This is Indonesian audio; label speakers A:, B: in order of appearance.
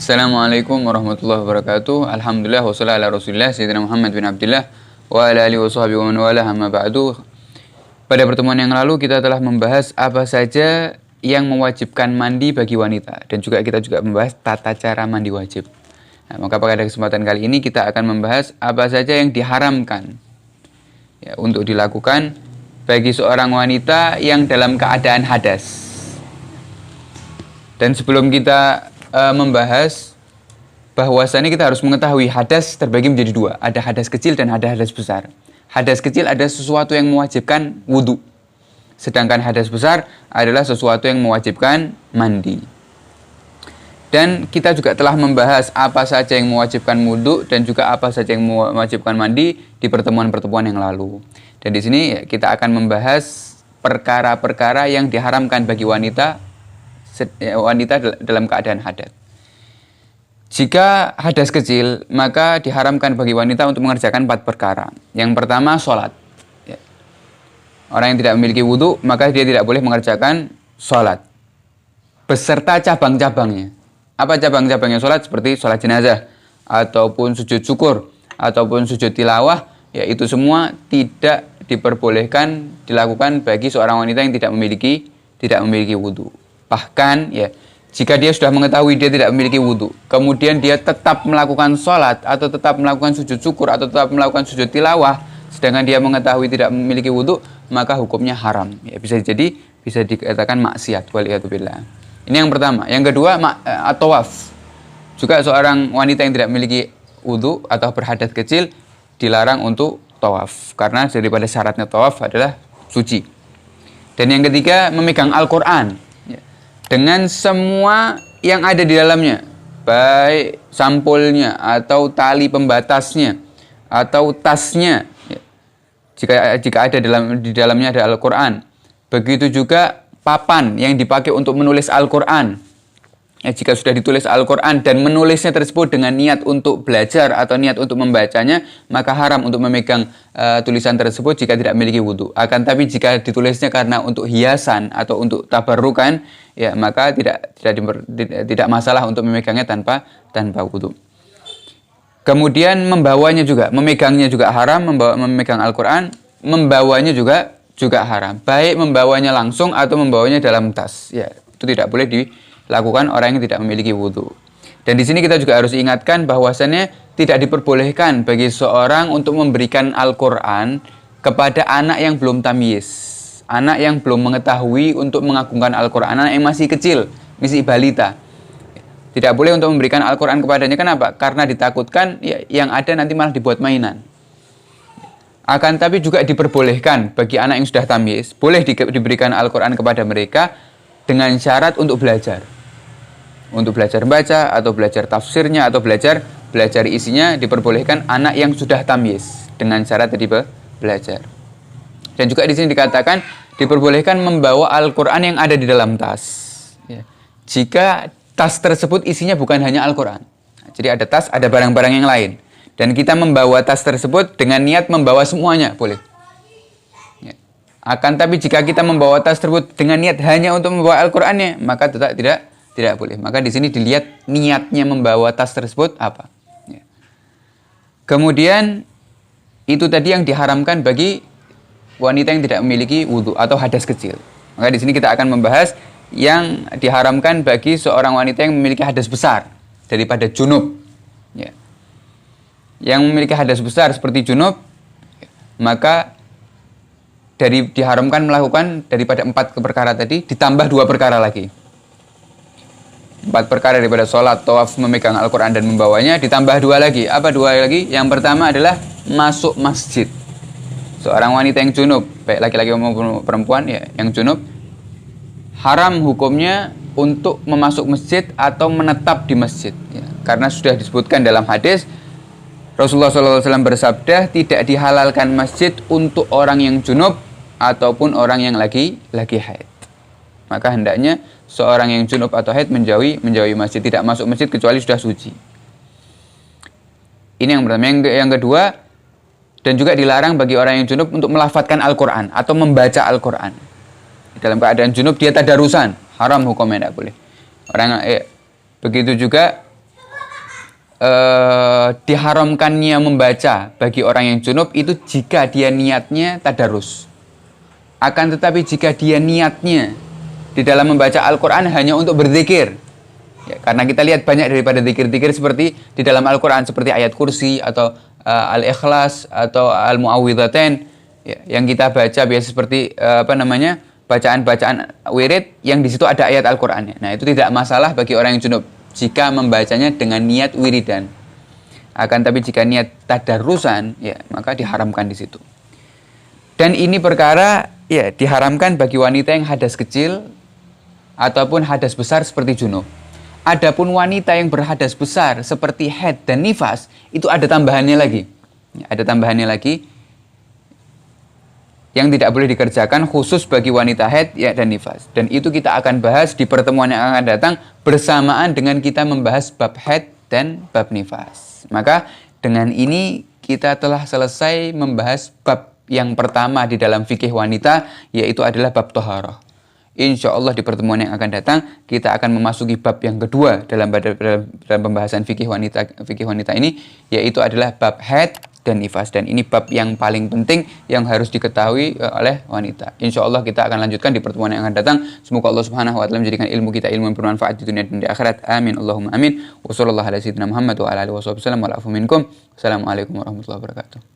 A: Assalamualaikum warahmatullahi wabarakatuh. Alhamdulillah wassalatu ala Rasulillah Sayyidina Muhammad bin Abdullah wa ala alihi wa sahbihi wa man wala amma ba'du. Pada pertemuan yang lalu kita telah membahas apa saja yang mewajibkan mandi bagi wanita dan kita juga membahas tata cara mandi wajib. Nah, maka pada kesempatan kali ini kita akan membahas apa saja yang diharamkan ya, untuk dilakukan bagi seorang wanita yang dalam keadaan hadas. Dan sebelum kita membahas bahwasannya kita harus mengetahui hadas terbagi menjadi dua. Ada hadas kecil dan ada hadas besar. Hadas kecil ada sesuatu yang mewajibkan wudhu. Sedangkan hadas besar adalah sesuatu yang mewajibkan mandi. Dan kita juga telah membahas apa saja yang mewajibkan wudhu dan juga apa saja yang mewajibkan mandi di pertemuan-pertemuan yang lalu. Dan di sini kita akan membahas perkara-perkara yang diharamkan bagi wanita dalam keadaan hadas. Jika hadas kecil, maka diharamkan bagi wanita untuk mengerjakan 4 perkara. Yang pertama, sholat. Orang yang tidak memiliki wudhu, maka dia tidak boleh mengerjakan sholat beserta cabang-cabangnya. Apa cabang-cabangnya sholat? Seperti sholat jenazah, ataupun sujud syukur, ataupun sujud tilawah. Ya, itu semua tidak diperbolehkan dilakukan bagi seorang wanita yang tidak memiliki wudhu. Bahkan ya, jika dia sudah mengetahui dia tidak memiliki wudhu, kemudian dia tetap melakukan sholat atau tetap melakukan sujud syukur atau tetap melakukan sujud tilawah, sedangkan dia mengetahui tidak memiliki wudhu, maka hukumnya haram. Ya, bisa dikatakan maksiat. Waliyatubillah. Ini yang pertama. Yang kedua, at-tawaf. Juga seorang wanita yang tidak memiliki wudhu atau berhadas kecil dilarang untuk tawaf, karena daripada syaratnya tawaf adalah suci. Dan yang ketiga, memegang Al-Quran dengan semua yang ada di dalamnya, baik sampulnya atau tali pembatasnya atau tasnya, jika ada di dalamnya ada Al-Quran. Begitu juga papan yang dipakai untuk menulis Al-Quran. Ya, jika sudah ditulis Al-Quran dan menulisnya tersebut dengan niat untuk belajar atau niat untuk membacanya, maka haram untuk memegang tulisan tersebut jika tidak memiliki wudhu. Akan tapi jika ditulisnya karena untuk hiasan atau untuk tabarukan, ya maka tidak masalah untuk memegangnya tanpa wudhu. Kemudian membawanya juga, memegangnya juga haram. Memegang Al-Quran, membawanya juga haram. Baik membawanya langsung atau membawanya dalam tas. Ya, itu tidak boleh dilakukan orang yang tidak memiliki wudhu. Dan di sini kita juga harus ingatkan bahwasannya tidak diperbolehkan bagi seorang untuk memberikan Al-Quran kepada anak yang belum tamyiz, anak yang belum mengetahui untuk mengagungkan Al-Quran, anak yang masih kecil, masih balita. Tidak boleh untuk memberikan Al-Quran kepadanya. Kenapa? Karena ditakutkan ya, yang ada nanti malah dibuat mainan. Akan tapi juga diperbolehkan bagi anak yang sudah tamyiz, boleh diberikan Al-Quran kepada mereka dengan syarat untuk belajar. Untuk belajar baca atau belajar tafsirnya atau belajar isinya, diperbolehkan anak yang sudah tamyiz dengan syarat tadi belajar. Dan juga di sini dikatakan diperbolehkan membawa Al-Quran yang ada di dalam tas. Ya. Jika tas tersebut isinya bukan hanya Al-Quran. Jadi ada tas, ada barang-barang yang lain. Dan kita membawa tas tersebut dengan niat membawa semuanya, boleh. Ya. Akan tapi jika kita membawa tas tersebut dengan niat hanya untuk membawa Al-Qurannya, maka tidak boleh. Maka di sini dilihat niatnya membawa tas tersebut apa. Ya. Kemudian itu tadi yang diharamkan bagi wanita yang tidak memiliki wudhu atau hadas kecil. Maka di sini kita akan membahas yang diharamkan bagi seorang wanita yang memiliki hadas besar daripada junub. Ya. Yang memiliki hadas besar seperti junub, maka diharamkan melakukan daripada 4 perkara tadi ditambah 2 perkara lagi. 4 perkara daripada sholat, tawaf, memegang Al-Quran dan membawanya, ditambah 2 lagi. Apa 2 lagi? Yang pertama adalah masuk masjid. Seorang wanita yang junub, baik laki-laki maupun perempuan ya, yang junub, haram hukumnya untuk memasuk masjid atau menetap di masjid. Ya, karena sudah disebutkan dalam hadis, Rasulullah SAW bersabda, tidak dihalalkan masjid untuk orang yang junub ataupun orang yang lagi haid. Maka hendaknya seorang yang junub atau haid menjauhi masjid, tidak masuk masjid kecuali sudah suci. Ini yang pertama. Yang kedua, dan juga dilarang bagi orang yang junub untuk melafadzkan Al-Quran atau membaca Al-Quran. Dalam keadaan junub dia tadarusan, haram hukumnya, tidak boleh. Begitu juga diharamkannya membaca bagi orang yang junub itu jika dia niatnya tadarus. Akan tetapi jika dia niatnya di dalam membaca Al-Quran hanya untuk berzikir, ya, karena kita lihat banyak daripada zikir-zikir seperti di dalam Al-Quran seperti ayat kursi atau Al-Ikhlas atau Al-Mu'awwidhatain, ya, yang kita baca biasa seperti bacaan-bacaan wirid yang di situ ada ayat Al-Qur'annya. Nah, itu tidak masalah bagi orang yang junub jika membacanya dengan niat wiridan. Akan tapi jika niat tadarusan, ya, maka diharamkan di situ. Dan ini perkara ya diharamkan bagi wanita yang hadas kecil ataupun hadas besar seperti junub. Adapun wanita yang berhadas besar seperti haid dan nifas, itu ada tambahannya lagi. Ya, ada tambahannya lagi yang tidak boleh dikerjakan khusus bagi wanita haid ya, dan nifas. Dan itu kita akan bahas di pertemuan yang akan datang bersamaan dengan kita membahas bab haid dan bab nifas. Maka dengan ini kita telah selesai membahas bab yang pertama di dalam fikih wanita, yaitu adalah bab toharoh. Insya Allah di pertemuan yang akan datang kita akan memasuki bab yang kedua dalam pembahasan fikih wanita ini, yaitu adalah bab haid dan nifas. Dan ini bab yang paling penting yang harus diketahui oleh wanita. Insya Allah kita akan lanjutkan di pertemuan yang akan datang. Semoga Allah Subhanahu wa taala menjadikan ilmu kita ilmu yang bermanfaat di dunia dan di akhirat. Amin Allahumma amin. Wassallallahu ala sayyidina Muhammad wa ala alihi wasallam. Wassalamualaikum warahmatullahi wabarakatuh.